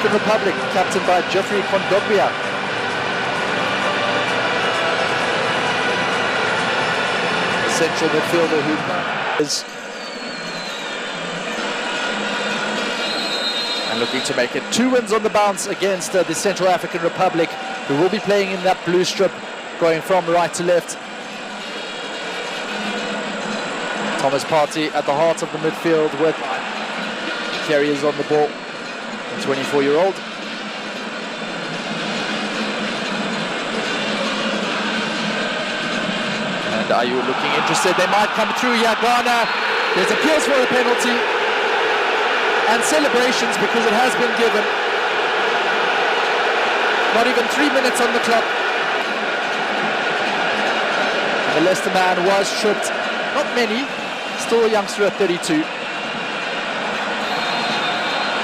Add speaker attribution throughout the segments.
Speaker 1: African Republic, captained by Geoffrey Kondogbia. The central midfielder who is and looking to make it 2 wins on the bounce against the Central African Republic, who will be playing in that blue strip, going from right to left. Thomas Partey at the heart of the midfield with carriers on the ball, the 24-year-old. And are you looking interested? They might come through here. Ghana, there's appeals for a penalty and celebrations because it has been given. Not even 3 minutes on the clock. And the Leicester man was tripped. Not many, still a youngster at 32.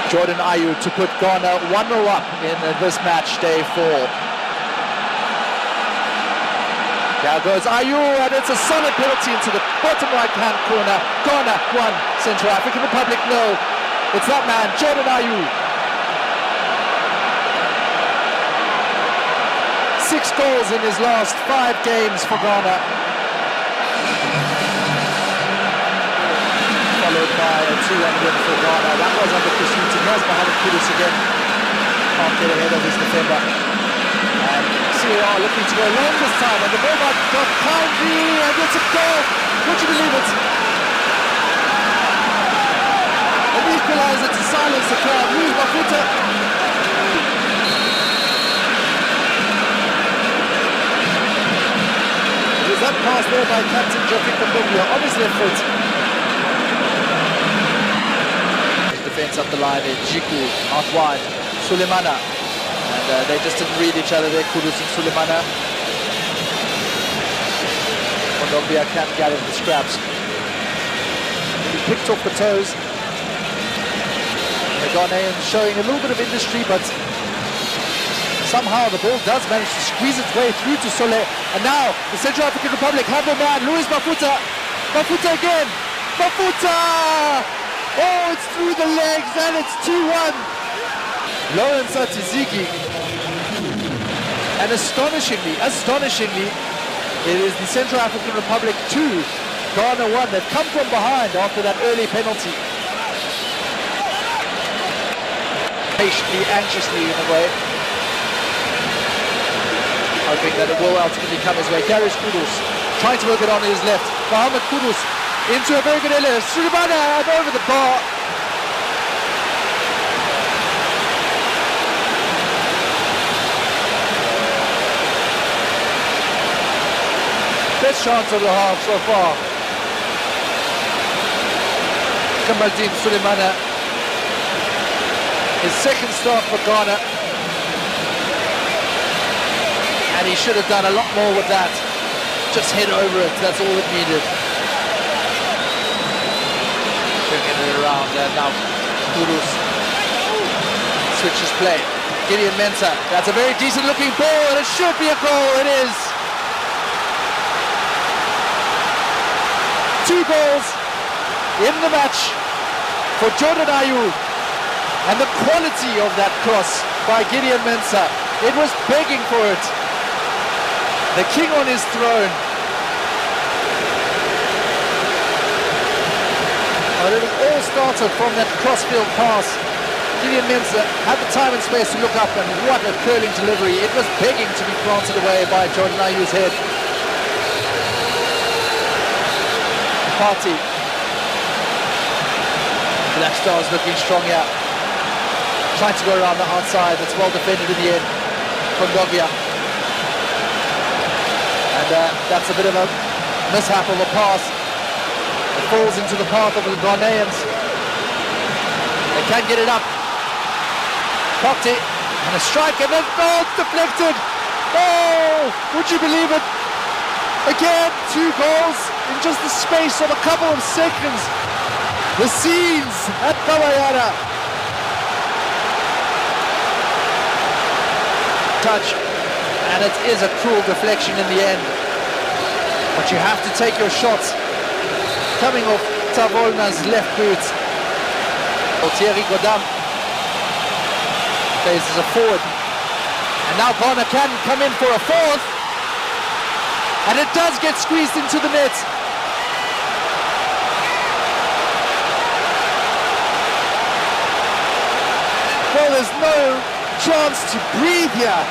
Speaker 1: Jordan Ayew to put Ghana 1-0 up in this match, day 4. There goes Ayew, and it's a solid penalty into the bottom right-hand corner. Ghana 1, Central African Republic 0. It's that man, Jordan Ayew. 6 goals in his last 5 games for Ghana. Followed by a 2-1 win for Ghana. That was under Chris Newton. Here's Mohamed Kudus again. Can't get ahead of his defender. And CAR looking to go long this time. And the ball might drop kindly, and it's a goal. Would you believe it? An equaliser to silence the crowd. Luis Mafuta. It was that pass there by Captain Geoffrey Kondogbia on his left foot. Defence up the line there, Jiku out wide, Sulemana, and they just didn't read each other there, Kudus and Sulemana. Kondogbia can't get in the scraps. He picked off the toes. The Ghanaians showing a little bit of industry, but somehow the ball does manage to squeeze its way through to Sole. And now the Central African Republic have their man, Luis Mafuta. Mafuta again, Mafuta! Oh, it's through the legs, and it's 2-1. Lawrence Atiziki. And astonishingly, it is the Central African Republic 2, Ghana 1. They've come from behind after that early penalty. Patiently, anxiously in a way. Hoping that it will ultimately come his way. Darius Kudus trying to work it on his left. Mohamed Kudus into a very good area. Sulemana over the bar. Best chance of the half so far. Kamaldeen Sulemana. His second start for Ghana. And he should have done a lot more with that. Just head over it, that's all it needed. Bringing it around, and now Kudus switches play. Gideon Mensah, that's a very decent looking ball, and it should be a goal, it is. 2 goals in the match for Jordan Ayew, and the quality of that cross by Gideon Mensah. It was begging for it. The king on his throne. But it all started from that crossfield pass. Gideon Mensah had the time and space to look up, and what a curling delivery. It was begging to be planted away by Jordan Ayew's head. Partey. Black Stars looking strong here. Trying to go around the outside. That's well defended in the end. Kondogbia. And that's a bit of a mishap of a pass. It falls into the path of the Ghanaians. They can't get it up. Partey, and a strike, and then it's deflected. Oh, would you believe it? Again, 2 goals in just the space of a couple of seconds. The scenes at Kabayara. Touch, and it is a cruel deflection in the end. But you have to take your shots. Coming off Tavolna's left boot. Thierry Godam. plays as a forward. And now Ghana can come in for a fourth. And it does get squeezed into the net. Well, there's no chance to breathe here.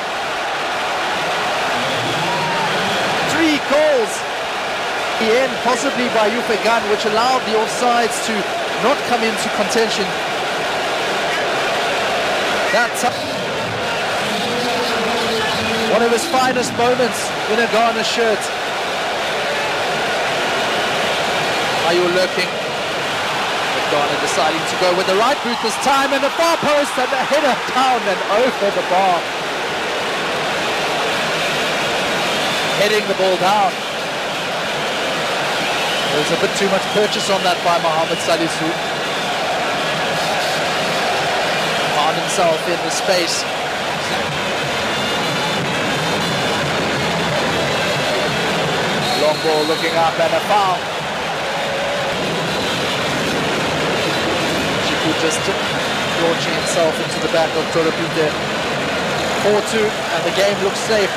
Speaker 1: 3 goals. The end possibly by Ufegan, which allowed the offsides to not come into contention. That's one of his finest moments in a Ghana shirt. Are you lurking? Ghana deciding to go with the right boot this time, and the far post, and the header down and over the bar. Heading the ball down. There was a bit too much purchase on that by Mohamed Salisu. Found himself in the space. Long ball looking up and a foul. Just launching himself into the back of Torapute. 4-2, and the game looks safe.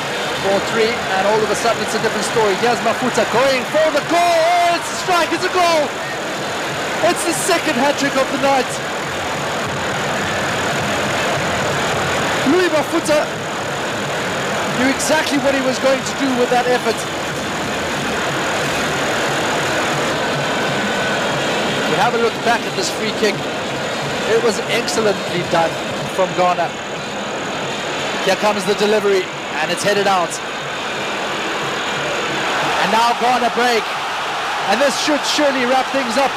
Speaker 1: 4-3, and all of a sudden it's a different story. Here's Mafuta going for the goal. Oh, it's a strike, it's a goal. It's the second hat-trick of the night. Louis Mafuta knew exactly what he was going to do with that effort. If you have a look back at this free kick, it was excellently done from Ghana. Here comes the delivery, and it's headed out. And now Ghana break. And this should surely wrap things up.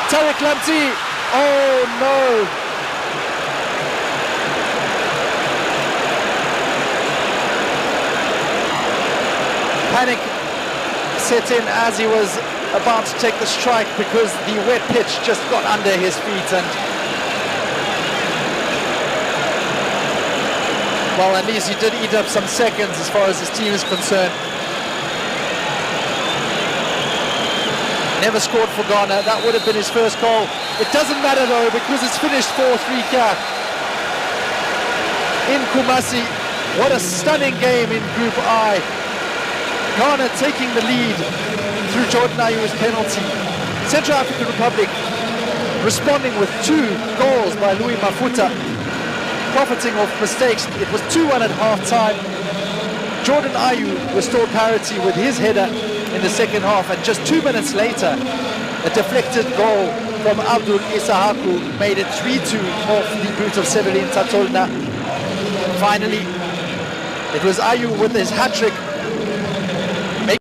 Speaker 1: Tariq Lamptey. Oh no. Panic set in as he was about to take the strike because the wet pitch just got under his feet, and well, at least he did eat up some seconds as far as his team is concerned. Never scored for Ghana. That would have been his first goal. It doesn't matter though, because it's finished 4-3 here in Kumasi. What a stunning game in Group I. Ghana taking the lead through Jordan Ayew's penalty. Central African Republic responding with 2 goals by Louis Mafuta, profiting off mistakes. It was 2-1 at half-time. Jordan Ayew restored parity with his header in the second half, and just 2 minutes later, a deflected goal from Abdul Isahaku made it 3-2 off the boot of Sevelin Tatolna. Finally, it was Ayew with his hat-trick